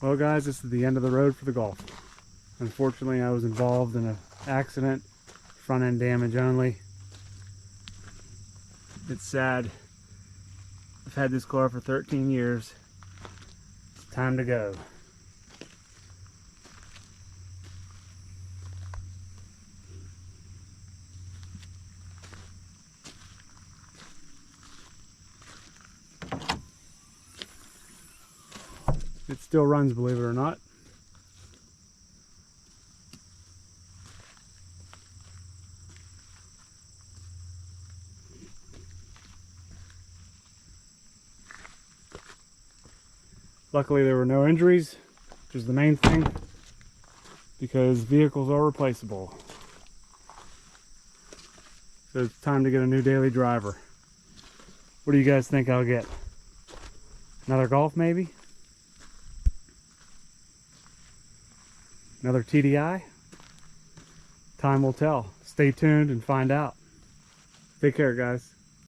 Well guys, this is the end of the road for the Golf. Unfortunately, I was involved in an accident, front end damage only. It's sad. I've had this car for 13 years. It's time to go. It still runs, believe it or not. Luckily there were no injuries, which is the main thing, because vehicles are replaceable. So it's time to get a new daily driver. What do you guys think I'll get? Another Golf maybe? Another TDI? Time will tell. Stay tuned and find out. Take care, guys.